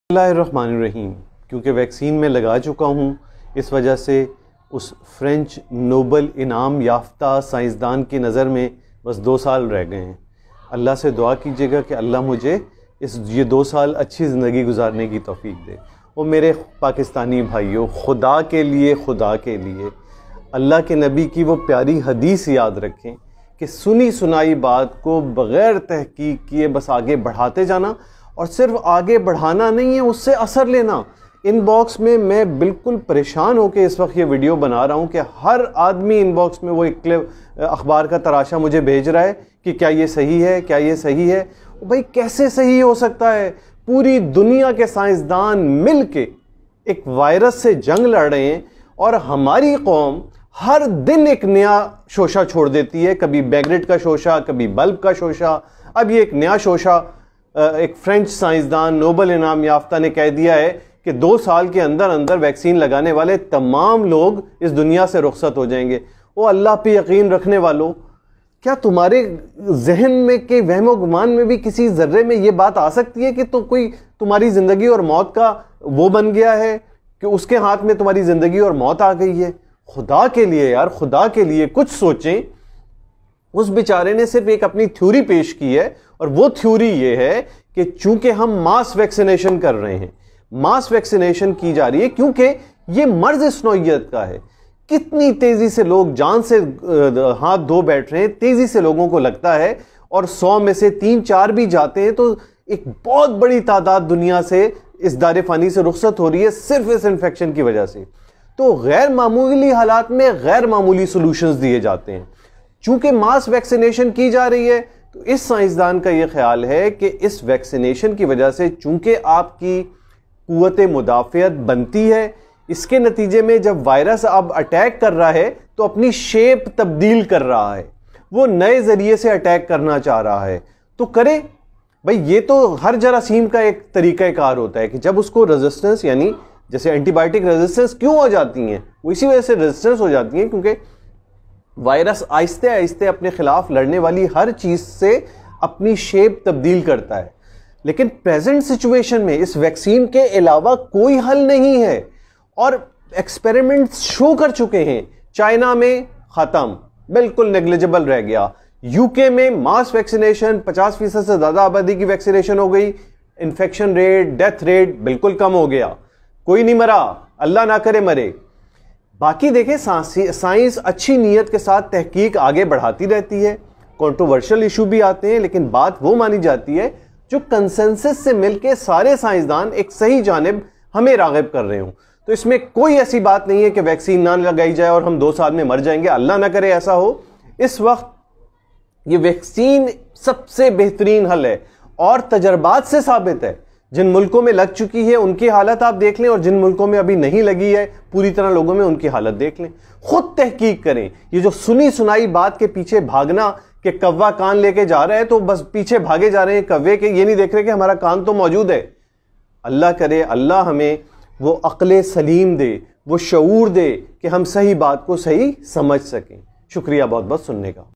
बिस्मिल्लाहिर्रहमानिर्रहीम। क्योंकि वैक्सीन में लगा चुका हूँ, इस वजह से उस फ्रेंच नोबल इनाम याफ्ता साइंसदान की नज़र में बस 2 साल रह गए हैं। अल्लाह से दुआ कीजिएगा कि अल्लाह मुझे ये 2 साल अच्छी ज़िंदगी गुजारने की तौफीक दे। और मेरे पाकिस्तानी भाइयों, खुदा के लिए अल्लाह के नबी की वो प्यारी हदीस याद रखें कि सुनी सुनाई बात को बग़ैर तहकीक किए बस आगे बढ़ाते जाना, और सिर्फ आगे बढ़ाना नहीं है, उससे असर लेना। इनबॉक्स में मैं बिल्कुल परेशान होकर इस वक्त ये वीडियो बना रहा हूँ कि हर आदमी इनबॉक्स में वो एक अखबार का तराशा मुझे भेज रहा है कि क्या ये सही है, क्या ये सही है। भाई कैसे सही हो सकता है? पूरी दुनिया के साइंसदान मिल के एक वायरस से जंग लड़ रहे हैं और हमारी कौम हर दिन एक नया शोशा छोड़ देती है। कभी बैगरेट का शोशा, कभी बल्ब का शोशा, अब ये एक नया शोशा। एक फ्रेंच साइंसदान नोबल इनाम याफ्ता ने कह दिया है कि 2 साल के अंदर अंदर वैक्सीन लगाने वाले तमाम लोग इस दुनिया से रुखसत हो जाएंगे। वो अल्लाह पे यकीन रखने वालों, क्या तुम्हारे जहन में के वहमो गुमान में भी किसी जर्रे में ये बात आ सकती है कि तो कोई तुम्हारी जिंदगी और मौत का वो बन गया है कि उसके हाथ में तुम्हारी जिंदगी और मौत आ गई है? खुदा के लिए यार, खुदा के लिए कुछ सोचें। उस बेचारे ने सिर्फ एक अपनी थ्योरी पेश की है, और वो थ्योरी ये है कि चूंकि हम मास वैक्सीनेशन कर रहे हैं, मास वैक्सीनेशन की जा रही है क्योंकि ये मर्ज इस नौइयत का है। कितनी तेजी से लोग जान से हाथ धो बैठ रहे हैं, तेजी से लोगों को लगता है, और 100 में से 3-4 भी जाते हैं तो एक बहुत बड़ी तादाद दुनिया से इस दारे फानी से रुखसत हो रही है सिर्फ इस इन्फेक्शन की वजह से। तो गैर मामूली हालात में गैर मामूली सॉल्यूशंस दिए जाते हैं। चूंकि मास वैक्सीनेशन की जा रही है, तो इस साइंसदान का यह ख्याल है कि इस वैक्सीनेशन की वजह से चूंकि आपकी कुव्वत मुदाफ़ियत बनती है, इसके नतीजे में जब वायरस अब अटैक कर रहा है तो अपनी शेप तब्दील कर रहा है, वो नए जरिए से अटैक करना चाह रहा है। तो करे भाई, ये तो हर जरासीम का एक तरीक़ाकार होता है कि जब उसको रेजिस्टेंस, यानी जैसे एंटीबायोटिक रेजिस्टेंस क्यों हो जाती हैं, वो इसी वजह से रेजिस्टेंस हो जाती हैं क्योंकि वायरस आहिस्ते आहिस्ते अपने खिलाफ लड़ने वाली हर चीज से अपनी शेप तब्दील करता है। लेकिन प्रेजेंट सिचुएशन में इस वैक्सीन के अलावा कोई हल नहीं है, और एक्सपेरिमेंट्स शो कर चुके हैं। चाइना में खत्म, बिल्कुल नेग्लिजिबल रह गया। यूके में मास वैक्सीनेशन 50% से ज्यादा आबादी की वैक्सीनेशन हो गई, इन्फेक्शन रेट, डेथ रेट बिल्कुल कम हो गया, कोई नहीं मरा, अल्लाह ना करे मरे। बाकी देखें, साइंस अच्छी नीयत के साथ तहकीक आगे बढ़ाती रहती है। कंट्रोवर्शियल इशू भी आते हैं, लेकिन बात वो मानी जाती है जो कंसेंसस से मिलके सारे साइंसदान एक सही जानिब हमें राग़िब कर रहे हों। तो इसमें कोई ऐसी बात नहीं है कि वैक्सीन ना लगाई जाए और हम 2 साल में मर जाएंगे, अल्लाह ना करे ऐसा हो। इस वक्त ये वैक्सीन सबसे बेहतरीन हल है, और तजर्बात से साबित है। जिन मुल्कों में लग चुकी है उनकी हालत आप देख लें, और जिन मुल्कों में अभी नहीं लगी है पूरी तरह लोगों में, उनकी हालत देख लें। खुद तहकीक करें। ये जो सुनी सुनाई बात के पीछे भागना कि कौवा कान लेके जा रहा है तो बस पीछे भागे जा रहे हैं कौवे के, ये नहीं देख रहे कि हमारा कान तो मौजूद है। अल्लाह करे अल्लाह हमें वो अक्ल सलीम दे, वो शऊर दे कि हम सही बात को सही समझ सकें। शुक्रिया बहुत बहुत सुनने का।